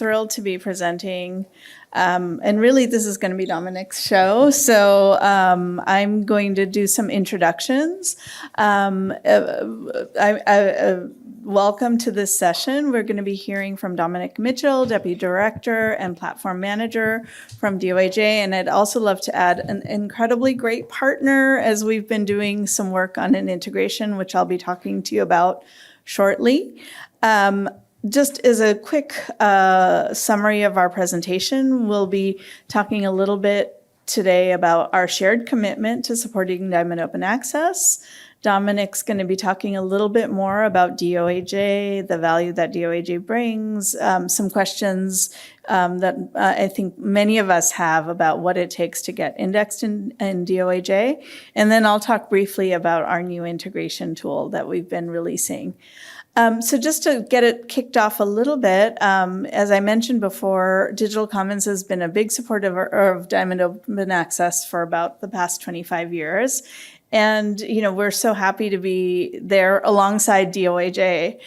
thrilled to be presenting. And really, this is going to be Dominic's show. So I'm going to do some introductions. Welcome to this session. We're going to be hearing from Dominic Mitchell, Deputy Director and Platform Manager from DOAJ. And I'd also love to add an incredibly great partner as we've been doing some work on an integration, which I'll be talking to you about shortly. Just as a quick summary of our presentation, we'll be talking a little bit today about our shared commitment to supporting Diamond Open Access. Dominic's going to be talking a little bit more about DOAJ, the value that DOAJ brings, some questions that I think many of us have about what it takes to get indexed in DOAJ. And then I'll talk briefly about our new integration tool that we've been releasing. So just to get it kicked off a little bit, as I mentioned before, Digital Commons has been a big supporter of Diamond Open Access for about the past 25 years. And, you know, we're so happy to be there alongside DOAJ.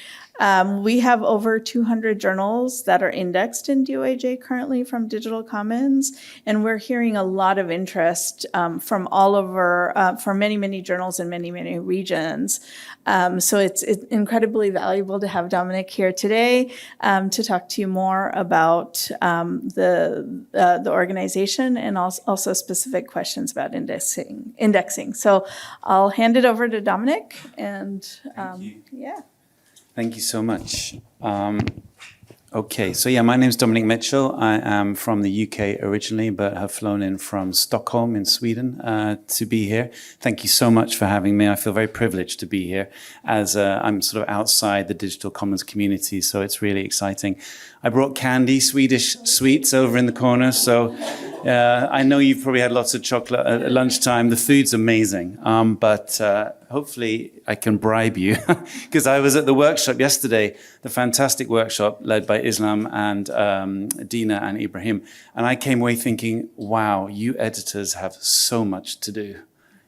We have over 200 journals that are indexed in DOAJ currently from Digital Commons, and we're hearing a lot of interest from all over, from many, many journals in many, many regions. So it's incredibly valuable to have Dominic here today to talk to you more about the organization and also specific questions about indexing. So I'll hand it over to Dominic, and yeah. Thank you so much. Okay, so yeah, my name is Dominic Mitchell. I am from the UK originally, but have flown in from Stockholm in Sweden to be here. Thank you so much for having me. I feel very privileged to be here as I'm sort of outside the Digital Commons community, so it's really exciting. I brought candy, Swedish sweets over in the corner, so I know you've probably had lots of chocolate at lunchtime. The food's amazing, but hopefully I can bribe you because I was at the workshop yesterday, the fantastic workshop led by Islam and Dina and Ibrahim. And I came away thinking, wow, you editors have so much to do.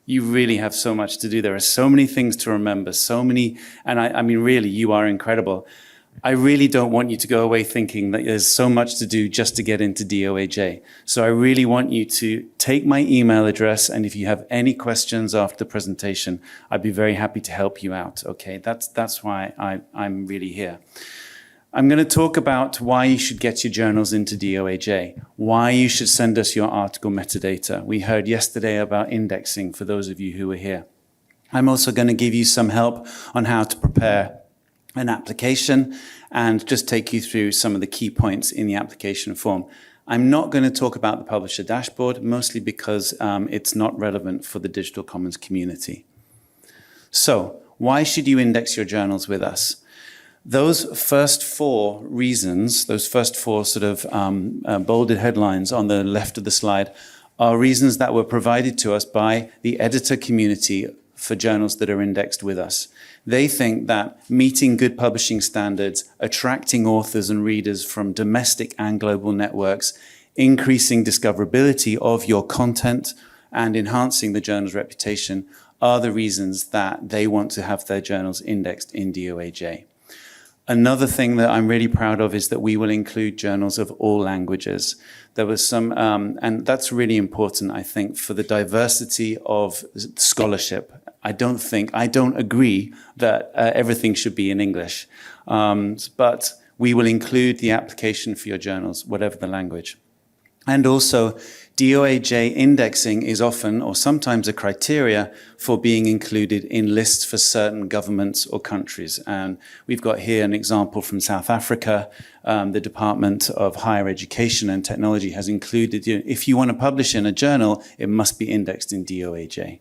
You really have so much to do. There are so many things to remember, so many, and I mean, really, you are incredible. I really don't want you to go away thinking that there's so much to do just to get into DOAJ. So I really want you to take my email address, and if you have any questions after the presentation, I'd be very happy to help you out. Okay, that's why I'm really here. I'm going to talk about why you should get your journals into DOAJ, why you should send us your article metadata. We heard yesterday about indexing for those of you who were here. I'm also going to give you some help on how to prepare an application and just take you through some of the key points in the application form. I'm not going to talk about the publisher dashboard, mostly because it's not relevant for the Digital Commons community. So, why should you index your journals with us? Those first four reasons, those first four sort of bolded headlines on the left of the slide, are reasons that were provided to us by the editor community for journals that are indexed with us. They think that meeting good publishing standards, attracting authors and readers from domestic and global networks, increasing discoverability of your content, and enhancing the journal's reputation are the reasons that they want to have their journals indexed in DOAJ. Another thing that I'm really proud of is that we will include journals of all languages. There was some, and that's really important, I think, for the diversity of scholarship. I don't agree that everything should be in English, but we will include the application for your journals, whatever the language. And also, DOAJ indexing is often or sometimes a criteria for being included in lists for certain governments or countries. And we've got here an example from South Africa. The Department of Higher Education and Technology has included, if you want to publish in a journal, it must be indexed in DOAJ.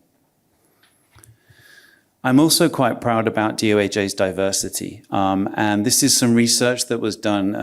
I'm also quite proud about DOAJ's diversity. And this is some research that was done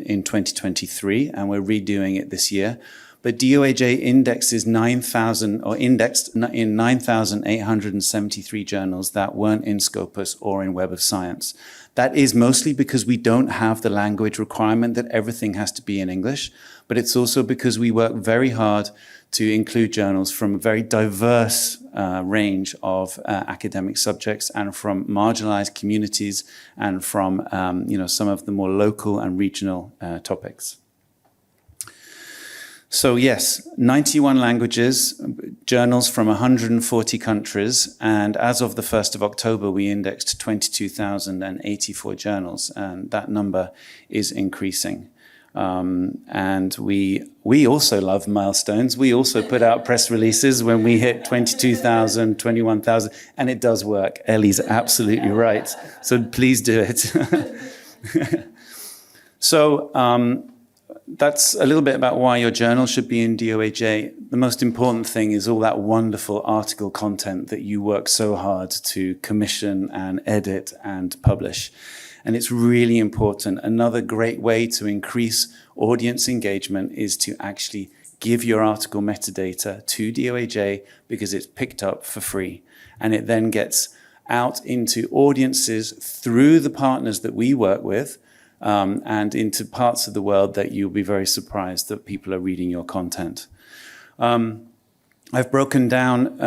in 2023, and we're redoing it this year. But DOAJ indexes 9,000 or indexed in 9,873 journals that weren't in Scopus or in Web of Science. That is mostly because we don't have the language requirement that everything has to be in English, but it's also because we work very hard to include journals from very diverse range of academic subjects and from marginalized communities and from some of the more local and regional topics. So yes, 91 languages, journals from 140 countries, and as of the 1st of October, we indexed 22,084 journals, and that number is increasing. And we also love milestones. We also put out press releases when we hit 22,000, 21,000, and it does work. Ellie's absolutely right. So please do it. So that's a little bit about why your journal should be in DOAJ. The most important thing is all that wonderful article content that you work so hard to commission and edit and publish. And it's really important. Another great way to increase audience engagement is to actually give your article metadata to DOAJ because it's picked up for free. And it then gets out into audiences through the partners that we work with, and into parts of the world that you'll be very surprised that people are reading your content. I've broken down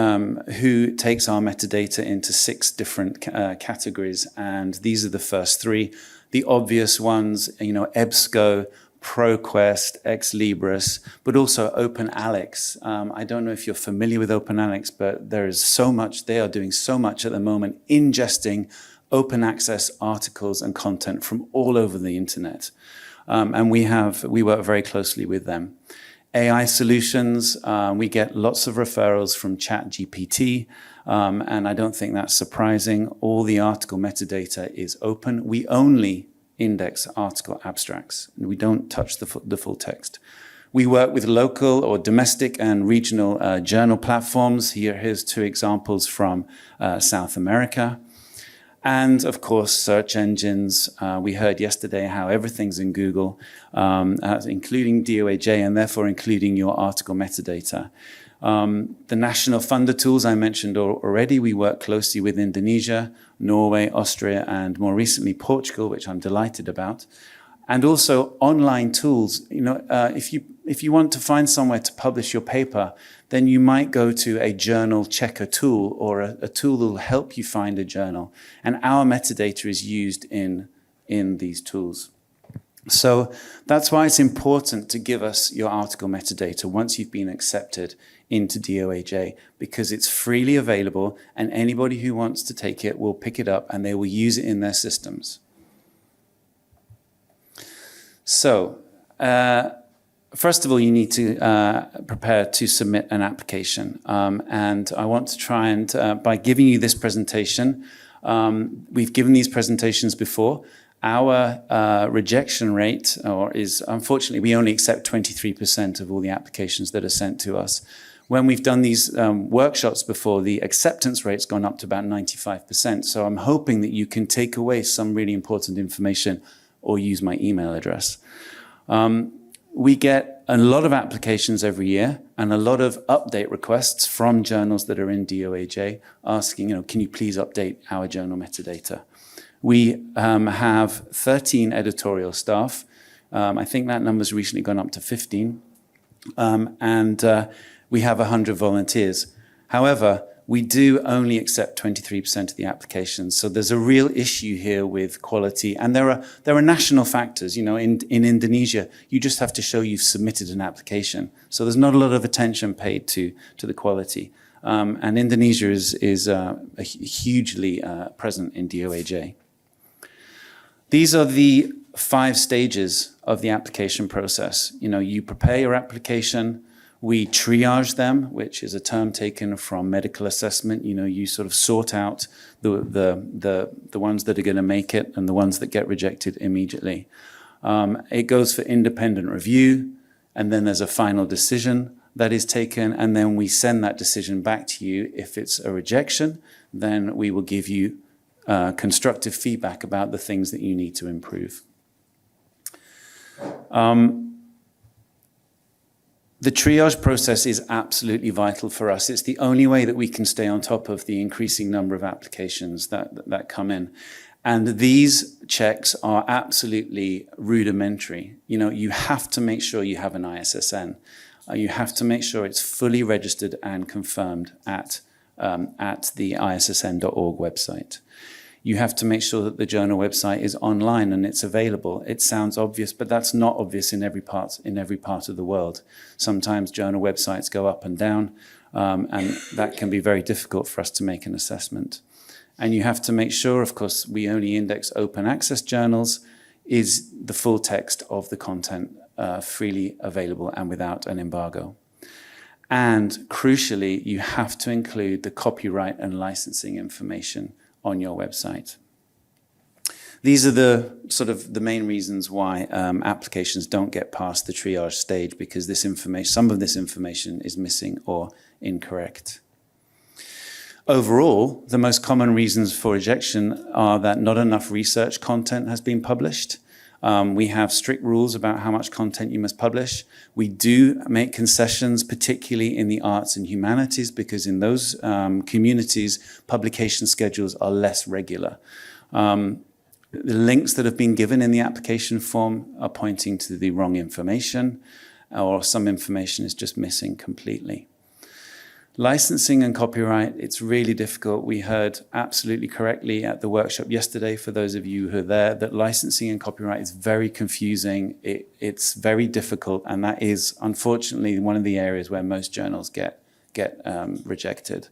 who takes our metadata into 6 different categories, and these are the first 3. The obvious ones, EBSCO, ProQuest, Ex Libris, but also OpenAlex. I don't know if you're familiar with OpenAlex, but there is so much, they are doing so much at the moment, ingesting open access articles and content from all over the internet. And we work very closely with them. AI solutions, we get lots of referrals from ChatGPT, and I don't think that's surprising. All the article metadata is open. We only index article abstracts, and we don't touch the full text. We work with local or domestic and regional journal platforms. Here's 2 examples from South America. And of course, search engines. We heard yesterday how everything's in Google, including DOAJ, and therefore including your article metadata. The national funder tools I mentioned already, we work closely with Indonesia, Norway, Austria, and more recently Portugal, which I'm delighted about. And also online tools. If you want to find somewhere to publish your paper, then you might go to a journal checker tool or a tool that will help you find a journal. And our metadata is used in these tools. So that's why it's important to give us your article metadata once you've been accepted into DOAJ, because it's freely available and anybody who wants to take it will pick it up and they will use it in their systems. So, first of all, you need to prepare to submit an application. And I want to try and, by giving you this presentation, we've given these presentations before. Our rejection rate is, unfortunately, we only accept 23% of all the applications that are sent to us. When we've done these workshops before, the acceptance rate's gone up to about 95%. So I'm hoping that you can take away some really important information or use my email address. We get a lot of applications every year and a lot of update requests from journals that are in DOAJ asking, can you please update our journal metadata? We have 13 editorial staff. I think that number's recently gone up to 15. And we have 100 volunteers. However, we do only accept 23% of the applications. So there's a real issue here with quality. And there are national factors. In Indonesia, you just have to show you've submitted an application. So there's not a lot of attention paid to the quality. And Indonesia is hugely present in DOAJ. These are the 5 stages of the application process. You prepare your application. We triage them, which is a term taken from medical assessment. You sort of sort out the ones that are going to make it and the ones that get rejected immediately. It goes for independent review, and then there's a final decision that is taken, and then we send that decision back to you. If it's a rejection, then we will give you constructive feedback about the things that you need to improve. The triage process is absolutely vital for us. It's the only way that we can stay on top of the increasing number of applications that come in. And these checks are absolutely rudimentary. You have to make sure you have an ISSN. You have to make sure it's fully registered and confirmed at at the issn.org website. You have to make sure that the journal website is online and it's available. It sounds obvious, but that's not obvious in every part of the world. Sometimes journal websites go up and down, and that can be very difficult for us to make an assessment. And you have to make sure, of course, we only index open access journals, is the full text of the content freely available and without an embargo. And crucially, you have to include the copyright and licensing information on your website. These are the main reasons why applications don't get past the triage stage, because some of this information is missing or incorrect. Overall, the most common reasons for rejection are that not enough research content has been published. We have strict rules about how much content you must publish. We do make concessions, particularly in the arts and humanities, because in those communities, publication schedules are less regular. The links that have been given in the application form are pointing to the wrong information, or some information is just missing completely. Licensing and copyright, it's really difficult. We heard absolutely correctly at the workshop yesterday, for those of you who are there, that licensing and copyright is very confusing. It's very difficult, and that is unfortunately one of the areas where most journals get rejected.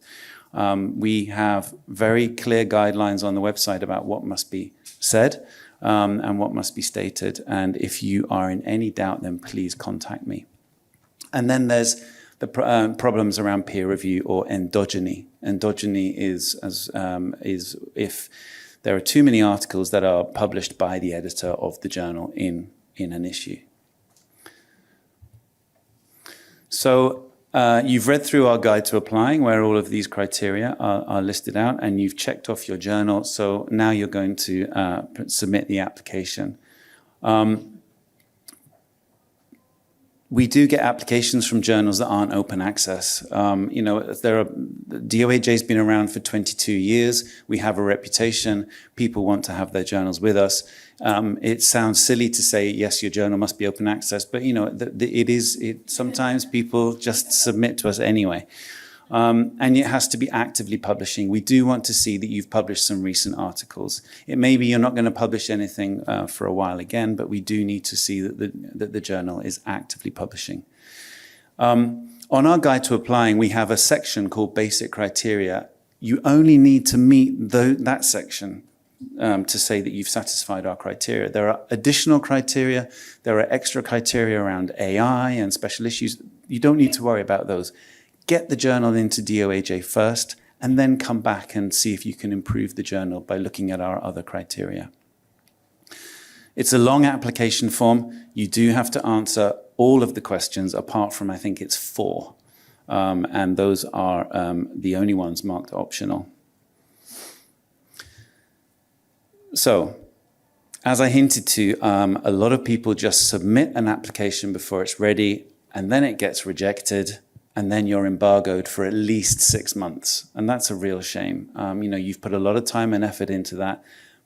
We have very clear guidelines on the website about what must be said and what must be stated. And if you are in any doubt, then please contact me. And then there's the problems around peer review or endogeny. Endogeny is if there are too many articles that are published by the editor of the journal in an issue. So you've read through our guide to applying, where all of these criteria are listed out, and you've checked off your journal. So now you're going to submit the application. We do get applications from journals that aren't open access. DOAJ's been around for 22 years. We have a reputation. People want to have their journals with us. It sounds silly to say, yes, your journal must be open access, but sometimes people just submit to us anyway. And it has to be actively publishing. We do want to see that you've published some recent articles. It may be you're not going to publish anything for a while again, but we do need to see that the journal is actively publishing. On our guide to applying, we have a section called Basic Criteria. You only need to meet that section to say that you've satisfied our criteria. There are additional criteria. There are extra criteria around AI and special issues. You don't need to worry about those. Get the journal into DOAJ first, and then come back and see if you can improve the journal by looking at our other criteria. It's a long application form. You do have to answer all of the questions, apart from, I think it's 4. And those are the only ones marked optional. So, as I hinted to, a lot of people just submit an application before it's ready, and then it gets rejected, and then you're embargoed for at least 6 months. And that's a real shame. You've put a lot of time and effort into that.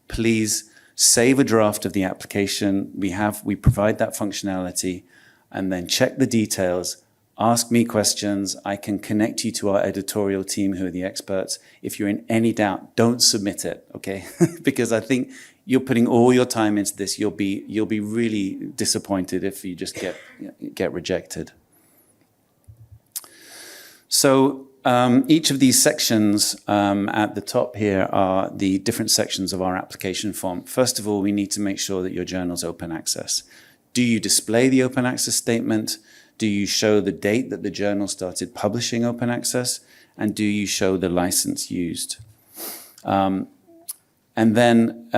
Please save a draft of the application. We provide that functionality, and then check the details. Ask me questions. I can connect you to our editorial team, who are the experts. If you're in any doubt, don't submit it, okay? Because I think you're putting all your time into this. You'll be really disappointed if you just get rejected. So each of these sections at the top here are the different sections of our application form. First of all, we need to make sure that your journal's open access. Do you display the open access statement? Do you show the date that the journal started publishing open access? And do you show the license used? And then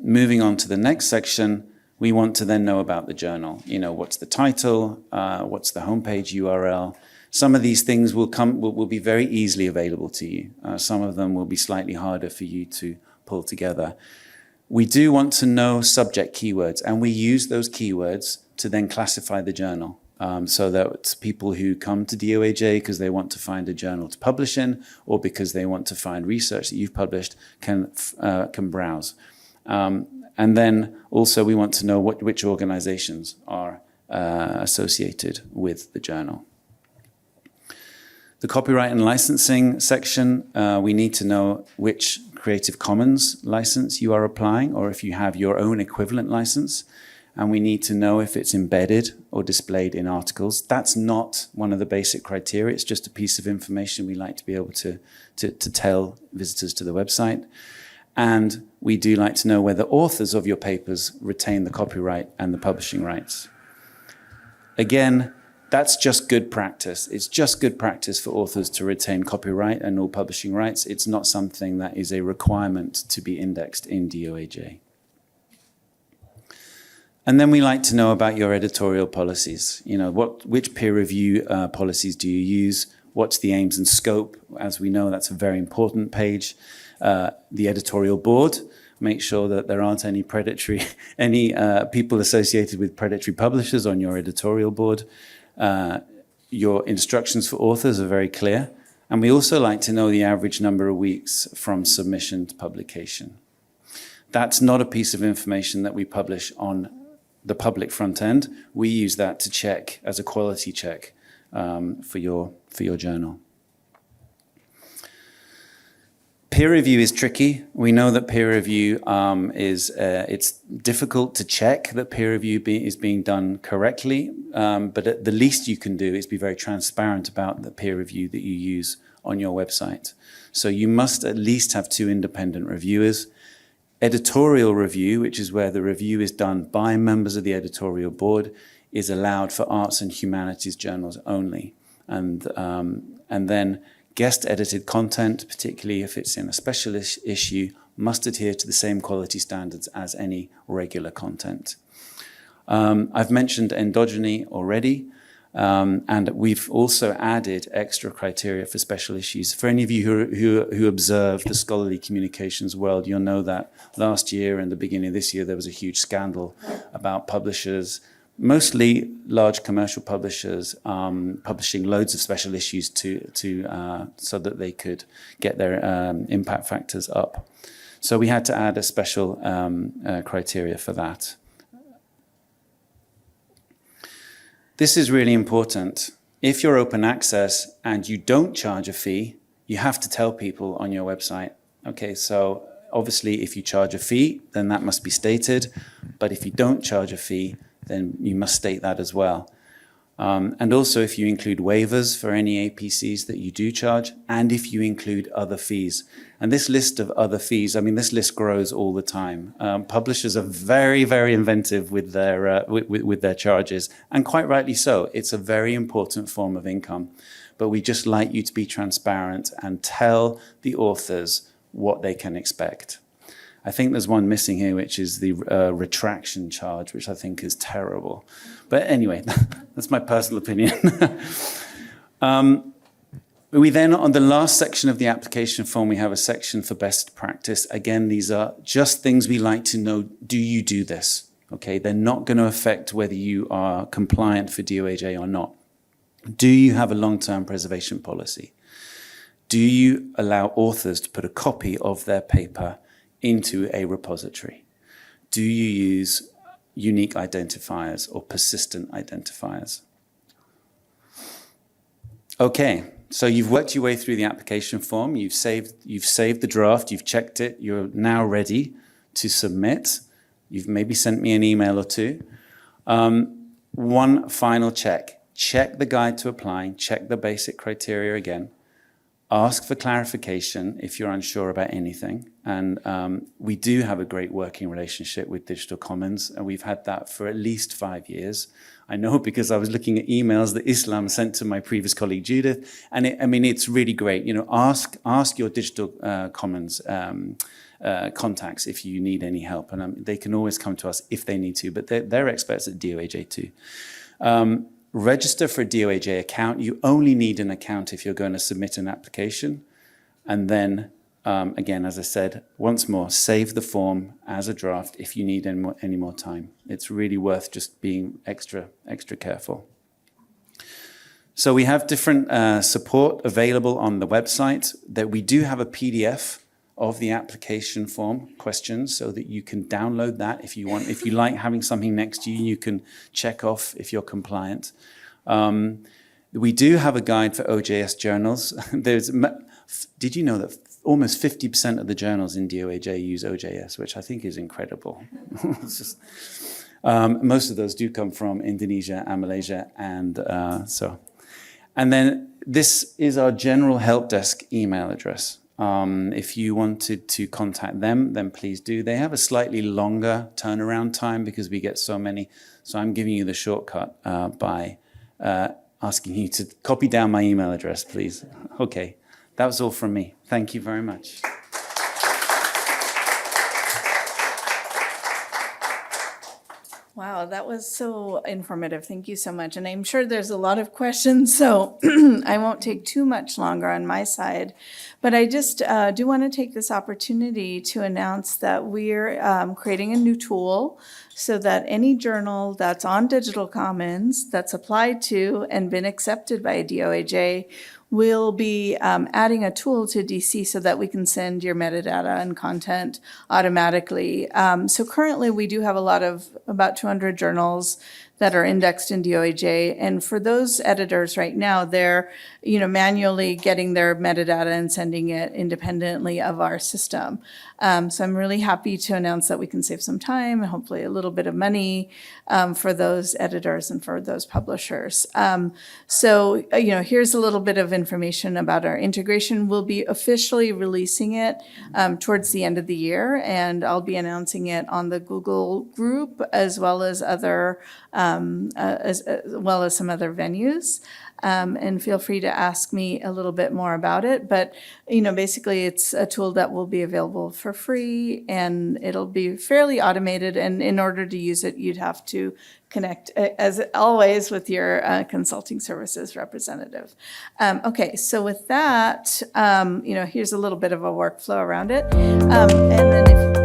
moving on to the next section, we want to then know about the journal. What's the title? What's the homepage URL? Some of these things will be very easily available to you. Some of them will be slightly harder for you to pull together. We do want to know subject keywords, and we use those keywords to then classify the journal. So that people who come to DOAJ because they want to find a journal to publish in, or because they want to find research that you've published, can browse. And then also we want to know which organizations are associated with the journal. The copyright and licensing section, we need to know which Creative Commons license you are applying, or if you have your own equivalent license. And we need to know if it's embedded or displayed in articles. That's not one of the basic criteria. It's just a piece of information we like to be able to tell visitors to the website. And we do like to know whether authors of your papers retain the copyright and the publishing rights. Again, that's just good practice. It's just good practice for authors to retain copyright and all publishing rights. It's not something that is a requirement to be indexed in DOAJ. And then we like to know about your editorial policies. You know, which peer review policies do you use? What's the aims and scope? As we know, that's a very important page. The editorial board. Make sure that there aren't any people associated with predatory publishers on your editorial board. Your instructions for authors are very clear. And we also like to know the average number of weeks from submission to publication. That's not a piece of information that we publish on the public front end. We use that to check as a quality check for your journal. Peer review is tricky. We know that peer review it's difficult to check that peer review is being done correctly, but the least you can do is be very transparent about the peer review that you use on your website. So you must at least have 2 independent reviewers. Editorial review, which is where the review is done by members of the editorial board, is allowed for arts and humanities journals only. And then guest-edited content, particularly if it's in a special issue, must adhere to the same quality standards as any regular content. I've mentioned endogeny already, and we've also added extra criteria for special issues. For any of you who observe the scholarly communications world, you'll know that last year and the beginning of this year, there was a huge scandal about publishers, mostly large commercial publishers, publishing loads of special issues so that they could get their impact factors up. So we had to add a special criteria for that. This is really important. If you're open access and you don't charge a fee, you have to tell people on your website. Okay, so obviously if you charge a fee, then that must be stated. But if you don't charge a fee, then you must state that as well. And also if you include waivers for any APCs that you do charge, and if you include other fees. And this list of other fees, I mean, this list grows all the time. Publishers are very, very inventive with their charges, and quite rightly so. It's a very important form of income. But we just like you to be transparent and tell the authors what they can expect. I think there's one missing here, which is the retraction charge, which I think is terrible. But anyway, that's my personal opinion. We then, on the last section of the application form, we have a section for best practice. Again, these are just things we like to know. Do you do this? Okay, they're not going to affect whether you are compliant for DOAJ or not. Do you have a long-term preservation policy? Do you allow authors to put a copy of their paper into a repository? Do you use unique identifiers or persistent identifiers? Okay, so you've worked your way through the application form, you've saved the draft, you've checked it, you're now ready to submit. You've maybe sent me an email or two. One final check. Check the guide to applying, check the basic criteria again. Ask for clarification if you're unsure about anything. And we do have a great working relationship with Digital Commons, and we've had that for at least 5 years. I know because I was looking at emails that Islam sent to my previous colleague Judith, and it's really great. You know, ask your Digital Commons contacts if you need any help, and they can always come to us if they need to. But they're experts at DOAJ too. Register for a DOAJ account. You only need an account if you're going to submit an application. And then, again, as I said, once more, save the form as a draft if you need any more time. It's really worth just being extra careful. So we have different support available on the website. That we do have a PDF of the application form questions so that you can download that if you want. If you like having something next to you, you can check off if you're compliant. We do have a guide for OJS journals. Did you know that almost 50% of the journals in DOAJ use OJS, which I think is incredible. It's just, most of those do come from Indonesia and Malaysia, and so. And then this is our general help desk email address. If you wanted to contact them, then please do. They have a slightly longer turnaround time because we get so many. So I'm giving you the shortcut by asking you to copy down my email address, please. Okay, that was all from me. Thank you very much. Wow, that was so informative. Thank you so much. And I'm sure there's a lot of questions, so I won't take too much longer on my side. But I just do want to take this opportunity to announce that we're creating a new tool so that any journal that's on Digital Commons that's applied to and been accepted by DOAJ will be adding a tool to DC so that we can send your metadata and content automatically. So currently we do have about 200 journals that are indexed in DOAJ. And for those editors right now, they're manually getting their metadata and sending it independently of our system. So I'm really happy to announce that we can save some time and hopefully a little bit of money for those editors and for those publishers. So here's a little bit of information about our integration. We'll be officially releasing it towards the end of the year, and I'll be announcing it on the Google group as well as some other venues. And feel free to ask me a little bit more about it. But, basically it's a tool that will be available for free and it'll be fairly automated. And in order to use it, you'd have to connect, as always, with your consulting services representative. Okay, so with that, here's a little bit of a workflow around it. And then if